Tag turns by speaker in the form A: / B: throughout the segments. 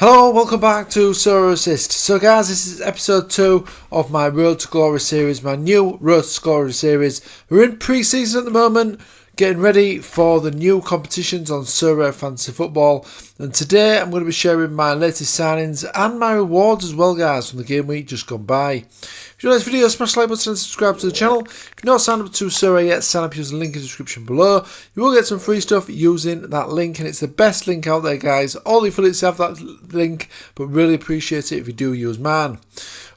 A: Hello, welcome back to Sorare Assist. So guys, this is episode 2 of my Road to Glory series, my new Road to Glory series. We're in pre-season at the moment, getting ready for the new competitions on Sorare Fantasy Football. And today I'm going to be sharing my latest signings and my rewards as well, guys, from the game week just gone by. If you like this video, smash the like button and subscribe to the channel. If you're not signed up to Sorare yet, sign up using the link in the description below. You will get some free stuff using that link, and it's the best link out there, guys. All the affiliates have that link, but really appreciate it if you do use mine.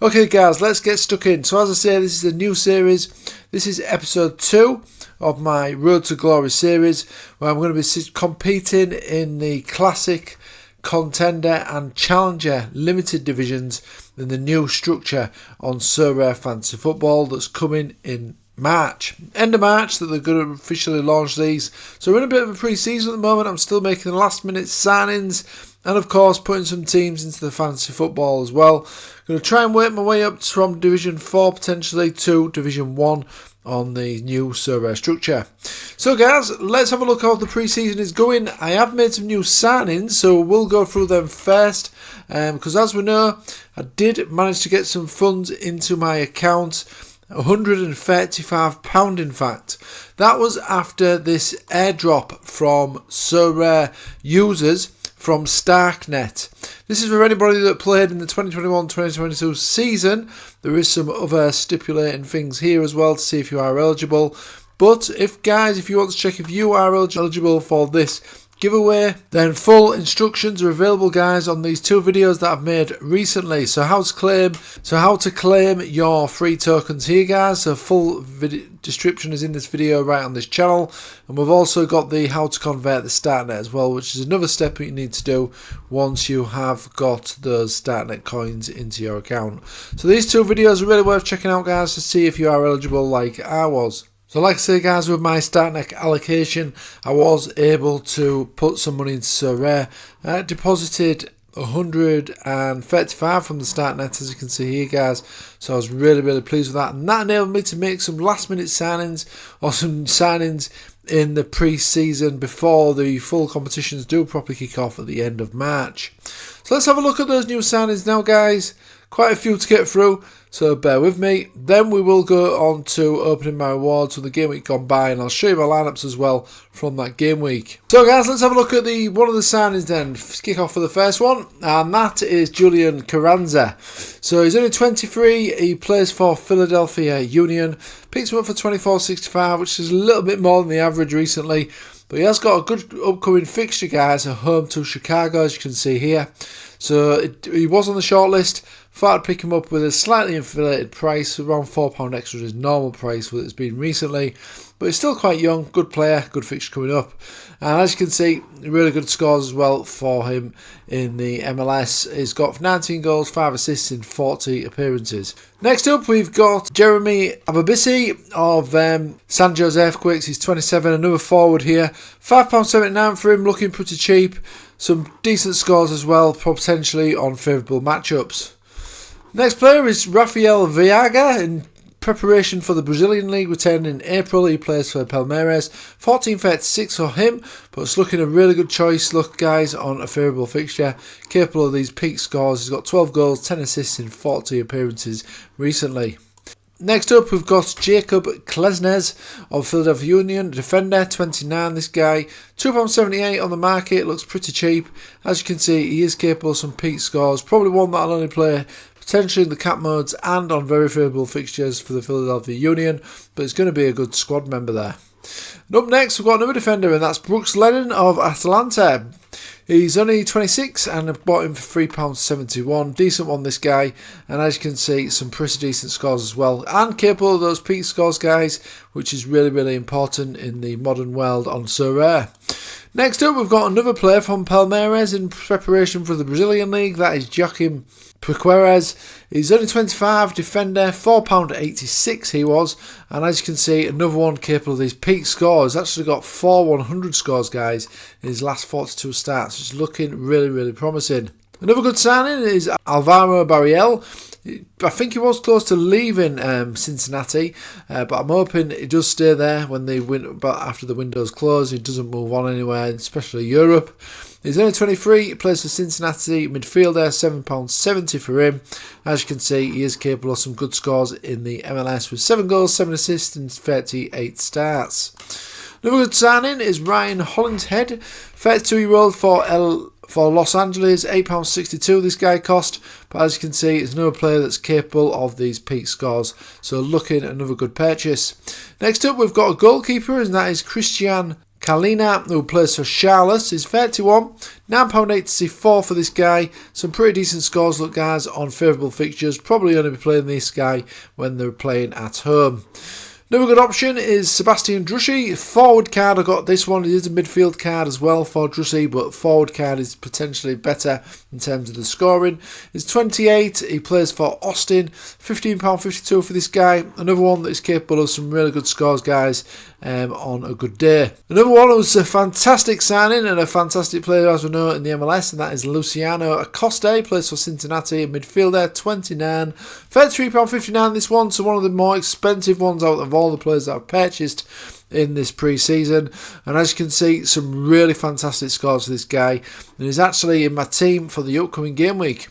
A: Okay, guys, let's get stuck in. So as I say, this is a new series. This is episode 2 of my Road to Glory series, where I'm going to be competing in the Classic, Contender and Challenger limited divisions in the new structure on Sorare Fantasy Football that's coming in March. End of March that they're going to officially launch these. So we're in a bit of a pre-season at the moment. I'm still making the last minute signings and of course putting some teams into the fantasy football as well. I'm going to try and work my way up from Division 4 potentially to Division 1 on the new Sorare structure. So guys, let's have a look how the pre-season is going. I have made some new signings, so we'll go through them first, because as we know, I did manage to get some funds into my account, £135 in fact. That was after this airdrop from Sorare users from Starknet. This is for anybody that played in the 2021-2022 season. There is some other stipulating things here as well to see if you are eligible. But if you want to check if you are eligible for this giveaway, then full instructions are available, guys, on these 2 videos that I've made recently. So how to claim your free tokens here, guys. So full description is in this video right on this channel, and we've also got the how to convert the startnet as well, which is another step that you need to do once you have got those startnet coins into your account. So these 2 videos are really worth checking out, guys, to see if you are eligible like I was. So like I say, guys, with my startnet allocation, I was able to put some money into Sorare. I deposited 135 from the startnet, as you can see here, guys. So I was really pleased with that, and that enabled me to make some last minute signings, or some signings in the pre-season before the full competitions do properly kick off at the end of March. So let's have a look at those new signings now, guys. Quite a few to get through, so bear with me. Then we will go on to opening my rewards from the game week gone by, and I'll show you my lineups as well from that game week. So guys, let's have a look at one of the signings then. Let's kick off for the first one, and that is Julian Carranza. So he's only 23, he plays for Philadelphia Union, picks him up for 24.65, which is a little bit more than the average recently. But he has got a good upcoming fixture, guys, at home to Chicago, as you can see here. So he was on the shortlist. Thought I'd pick him up with a slightly inflated price, around £4 extra his normal price what it's been recently. But he's still quite young, good player, good fixture coming up. And as you can see, really good scores as well for him in the MLS. He's got 19 goals, 5 assists in 40 appearances. Next up, we've got Jeremy Ababisi of San Jose Earthquakes. He's 27, another forward here. £5.79 for him, looking pretty cheap. Some decent scores as well, potentially on favourable matchups. Next player is Rafael Viaga, in preparation for the Brazilian League, returning in April. He plays for Palmeiras. 14.36 for him, but it's looking a really good choice, look, guys, on a favourable fixture. Capable of these peak scores. He's got 12 goals, 10 assists in 40 appearances recently. Next up, we've got Jacob Klesnes of Philadelphia Union, defender, 29, this guy. £2.78 on the market, looks pretty cheap. As you can see, he is capable of some peak scores. Probably one that I'll only play potentially in the cap modes and on very favourable fixtures for the Philadelphia Union, but it's going to be a good squad member there. And up next, we've got another defender, and that's Brooks Lennon of Atlanta. He's only 26 and I've bought him for £3.71. Decent one, this guy. And as you can see, some pretty decent scores as well. And capable of those peak scores, guys, which is really important in the modern world on Sorare. Next up, we've got another player from Palmeiras in preparation for the Brazilian League. That is Joaquim Piqueras. He's only 25, defender, £4.86 he was. And as you can see, another one capable of these peak scores. He's actually got 4 100 scores, guys, in his last 42 starts. It's looking really promising. Another good signing is Alvaro Barriel. I think he was close to leaving Cincinnati, but I'm hoping he does stay there when after the window's closed. He doesn't move on anywhere, especially Europe. He's only 23, he plays for Cincinnati, midfielder, £7.70 for him. As you can see, he is capable of some good scores in the MLS with 7 goals, 7 assists and 38 starts. Another good signing is Ryan Hollingshead, 32-year-old for Los Angeles, £8.62 this guy cost, but as you can see, it's another player that's capable of these peak scores, so looking at another good purchase. Next up, we've got a goalkeeper, and that is Christian Kalina, who plays for Charlotte. He's 31, £9.84 for this guy. Some pretty decent scores, look guys, on favourable fixtures. Probably only be playing this guy when they're playing at home. Another good option is Sebastian Drushy. Forward card, I got this one. It is a midfield card as well for Drushy, but forward card is potentially better in terms of the scoring. He's 28. He plays for Austin. £15.52 for this guy. Another one that is capable of some really good scores, guys, on a good day. Another one who was a fantastic signing and a fantastic player, as we know, in the MLS, and that is Luciano Acosta. He plays for Cincinnati, a midfielder, 29. £33.59 this one, so one of the more expensive ones out of all the players that I've purchased in this pre-season, and as you can see, some really fantastic scores for this guy, and he's actually in my team for the upcoming game week.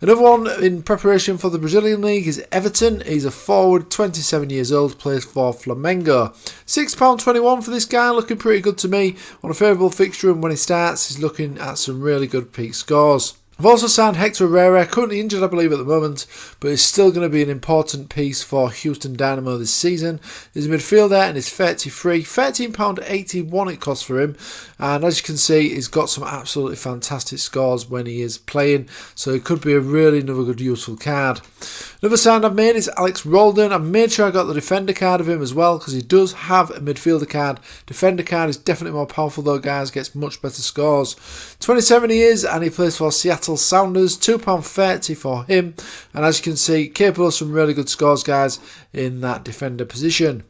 A: Another one in preparation for the Brazilian League is Everton. He's a forward, 27 years old, plays for Flamengo. £6.21 for this guy, looking pretty good to me on a favourable fixture, and when he starts, he's looking at some really good peak scores. I've also signed Hector Herrera, currently injured I believe at the moment, but he's still going to be an important piece for Houston Dynamo this season. He's a midfielder and he's 33, £13.81 it costs for him, and as you can see, he's got some absolutely fantastic scores when he is playing, so it could be another good useful card. Another sign I've made is Alex Roldan. I made sure I got the defender card of him as well, because he does have a midfielder card. Defender card is definitely more powerful though, guys, gets much better scores. 27 he is, and he plays for Seattle Sounders, £2.30 for him, and as you can see, capable of some really good scores, guys, in that defender position.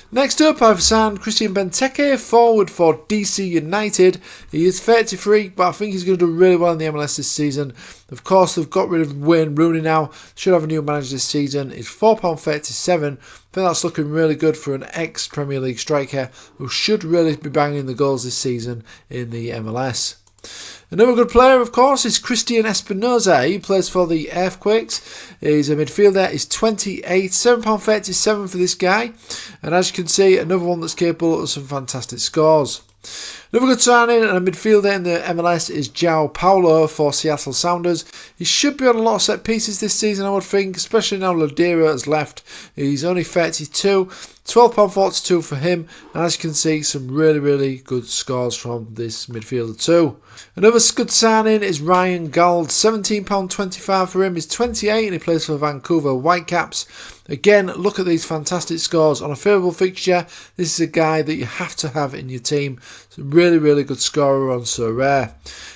A: Next up, I've signed Christian Benteke, forward for DC United. He is 33, but I think he's going to do really well in the MLS this season. Of course, they've got rid of Wayne Rooney now. Should have a new manager this season. It's £4.37. I think that's looking really good for an ex-Premier League striker who should really be banging the goals this season in the MLS. Another good player, of course, is Christian Espinoza. He plays for the Earthquakes. He's a midfielder. He's 28, £7.37 for this guy. And as you can see, another one that's capable of some fantastic scores. Another good signing and a midfielder in the MLS is João Paulo for Seattle Sounders. He should be on a lot of set pieces this season, I would think, especially now Ladera has left. He's only 32, £12.42 for him, and as you can see, some really good scores from this midfielder too. Another good signing is Ryan Gauld, £17.25 for him. He's 28 and he plays for Vancouver Whitecaps. Again, look at these fantastic scores on a favourable fixture. This is a guy that you have to have in your team. It's a really good scorer on Sorare.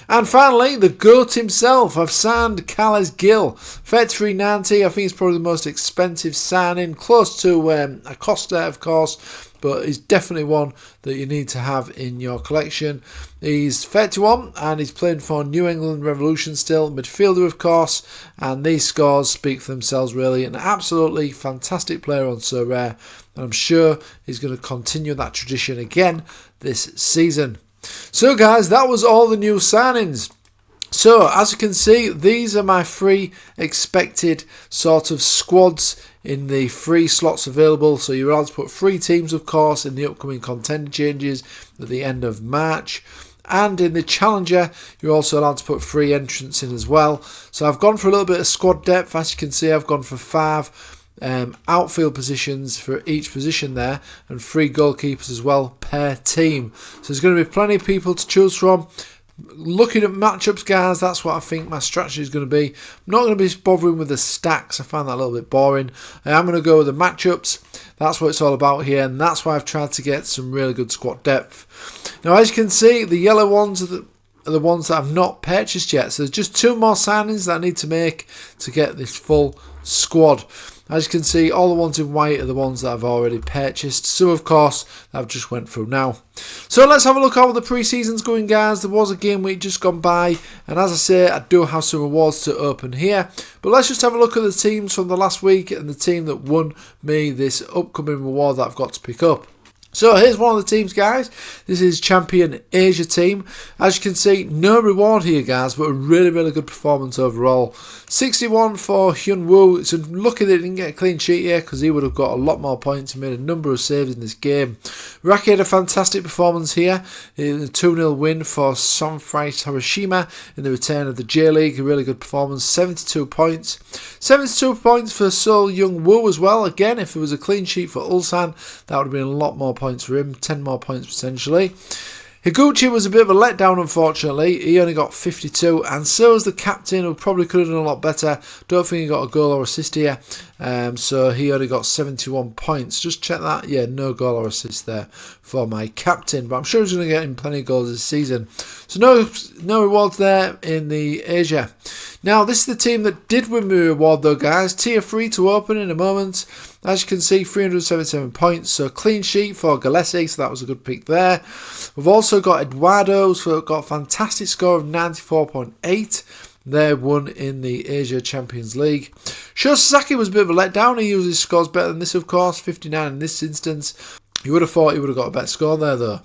A: And finally, the GOAT himself. I've signed Carles Gil, $33.90. I think it's probably the most expensive signing, close to Acosta, of course, but he's definitely one that you need to have in your collection. He's 31 and he's playing for New England Revolution still, midfielder of course, and these scores speak for themselves really. An absolutely fantastic player on Sorare, and I'm sure he's going to continue that tradition again this season. So guys, that was all the new signings. So as you can see, these are my 3 expected sort of squads in the 3 slots available. So you're allowed to put 3 teams, of course, in the upcoming Contender changes at the end of March. And in the Challenger, you're also allowed to put 3 entrants in as well. So I've gone for a little bit of squad depth. As you can see, I've gone for 5 outfield positions for each position there, and 3 goalkeepers as well per team. So there's going to be plenty of people to choose from. Looking at matchups, guys, that's what I think my strategy is going to be. I'm not going to be bothering with the stacks. I find that a little bit boring. I am going to go with the matchups. That's what it's all about here, and that's why I've tried to get some really good squad depth. Now, as you can see, the yellow ones are the ones that I've not purchased yet. So there's just 2 more signings that I need to make to get this full squad. As you can see, all the ones in white are the ones that I've already purchased. So, of course, I've just went through now. So, let's have a look at how the pre-season's going, guys. There was a game week just gone by. And as I say, I do have some rewards to open here. But let's just have a look at the teams from the last week and the team that won me this upcoming reward that I've got to pick up. So here's one of the teams, guys. This is Champion Asia team. As you can see, no reward here, guys, but a really, really good performance overall. 61 for Hyun Woo. It's lucky they didn't get a clean sheet here because he would have got a lot more points. He made a number of saves in this game. Raki had a fantastic performance here. A 2-0 win for Sonfright Hiroshima in the return of the J-League. A really good performance. 72 points. 72 points for Seoul Young Woo as well. Again, if it was a clean sheet for Ulsan, that would have been a lot more points for him. 10 more points potentially. Higuchi was a bit of a letdown, unfortunately. He only got 52, and so was the captain, who probably could have done a lot better. Don't think he got a goal or assist here, so he only got 71 points. Just check that. Yeah, no goal or assist there for my captain, but I'm sure he's going to get him plenty of goals this season. So no rewards there in the Asia. Now, this is the team that did win the reward, though, guys. Tier 3 to open in a moment. As you can see, 377 points, so clean sheet for Gillespie, so that was a good pick there. We've also got Eduardo, who's got a fantastic score of 94.8. They won in the Asia Champions League. Sho Sasaki was a bit of a letdown. He usually scores better than this, of course, 59 in this instance. You would have thought he would have got a better score there, though.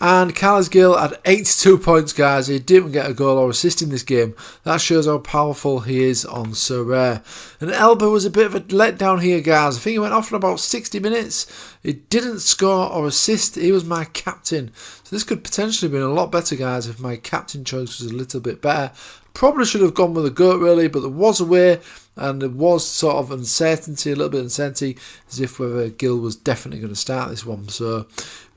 A: And Carlos Gill had 82 points, guys. He didn't get a goal or assist in this game. That shows how powerful he is on Sorare. And Elba was a bit of a letdown here, guys. I think he went off in about 60 minutes. He didn't score or assist. He was my captain. So this could potentially have been a lot better, guys, if my captain choice was a little bit better. Probably should have gone with a GOAT, really, but there was a way, and there was sort of uncertainty, a little bit of uncertainty, as if whether Gill was definitely going to start this one.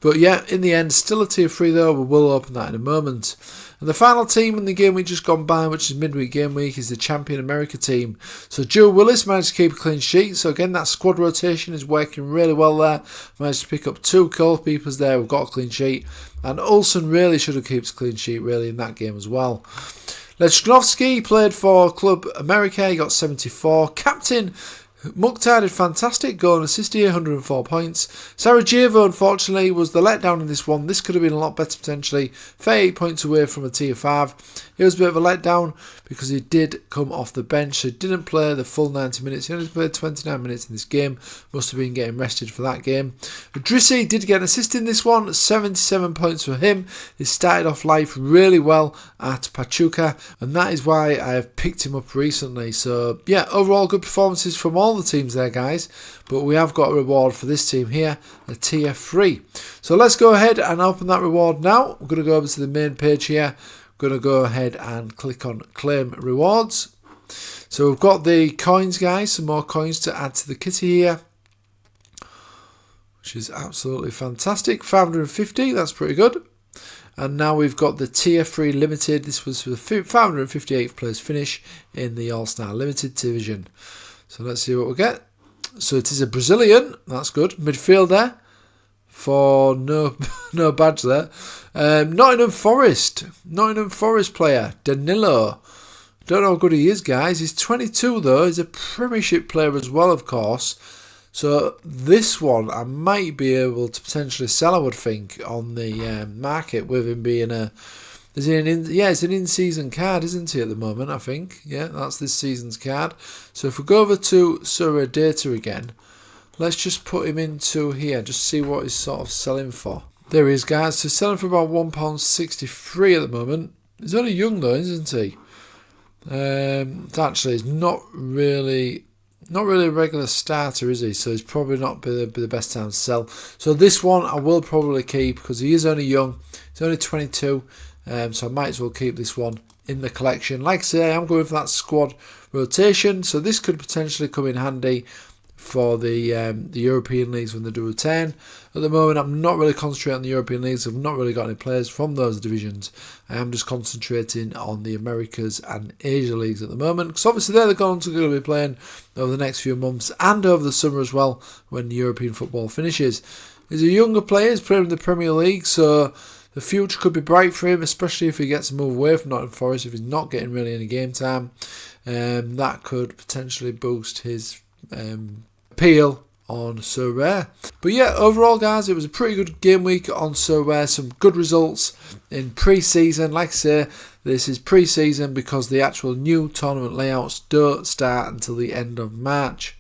A: But yeah, in the end, still a tier 3 though. We will open that in a moment. And the final team in the game week just gone by, which is midweek game week, is the Champion America team. So Joe Willis managed to keep a clean sheet. So again, that squad rotation is working really well there. Managed to pick up 2 goalkeepers there. We've got a clean sheet. And Olsen really should have kept a clean sheet really in that game as well. Lechnovsky played for Club America. He got 74. Captain Mukhtar did fantastic, goal and assist here, 104 points. Sarajevo, unfortunately, was the letdown in this one. This could have been a lot better potentially. 38 points away from a tier 5. It was a bit of a letdown because he did come off the bench. So he didn't play the full 90 minutes. He only played 29 minutes in this game. Must have been getting rested for that game. Drissi did get an assist in this one. 77 points for him. He started off life really well at Pachuca, and that is why I have picked him up recently. So yeah, overall good performances from all the teams there, guys, but we have got a reward for this team here, a tier 3. So let's go ahead and open that reward now. We're going to go over to the main page here. We're going to go ahead and click on claim rewards. So we've got the coins, guys, some more coins to add to the kitty here, which is absolutely fantastic. 550, that's pretty good. And now we've got the tier 3 limited. This was for the 558th place finish in the All-Star Limited division. So let's see what we get. So it is a Brazilian. That's good. Midfielder for no badge there. Nottingham Forest player Danilo. Don't know how good he is, guys. He's 22 though. He's a Premiership player as well, of course. So this one I might be able to potentially sell, I would think, on the market with him being a... It's an in-season card, isn't he, at the moment, I think. Yeah, that's this season's card. So if we go over to Sorare Data again, let's just put him into here, just see what he's sort of selling for. There he is, guys. So selling for about £1.63 at the moment. He's only young though, isn't he? Actually, he's not really a regular starter, is he? So he's probably not be the best time to sell. So this one I will probably keep because he is only young. He's only 22. So I might as well keep this one in the collection. Like I say, I'm going for that squad rotation, so this could potentially come in handy for the European leagues when they do return. At the moment, I'm not really concentrating on the European leagues. I've not really got any players from those divisions. I am just concentrating on the Americas and Asia leagues at the moment, because obviously they're going to be playing over the next few months and over the summer as well when European football finishes. He's a younger player. He's playing in the Premier League, so the future could be bright for him, especially if he gets to move away from Nottingham Forest, if he's not getting really any game time. That could potentially boost his appeal on Sorare. But yeah, overall, guys, it was a pretty good game week on Sorare. Some good results in pre-season. Like I say, this is pre-season because the actual new tournament layouts don't start until the end of March.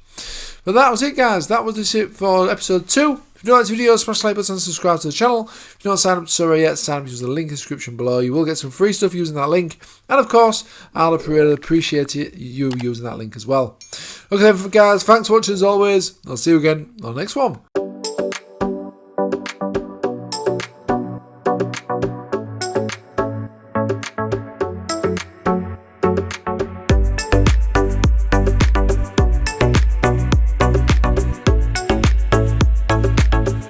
A: But that was it, guys. That was it for episode 2. If you don't like the video, smash the like button and subscribe to the channel. If you're not signed up to Sorare yet, sign up using the link in the description below. You will get some free stuff using that link. And of course, I'll appreciate you using that link as well. Okay then guys, thanks for watching as always. I'll see you again on the next one.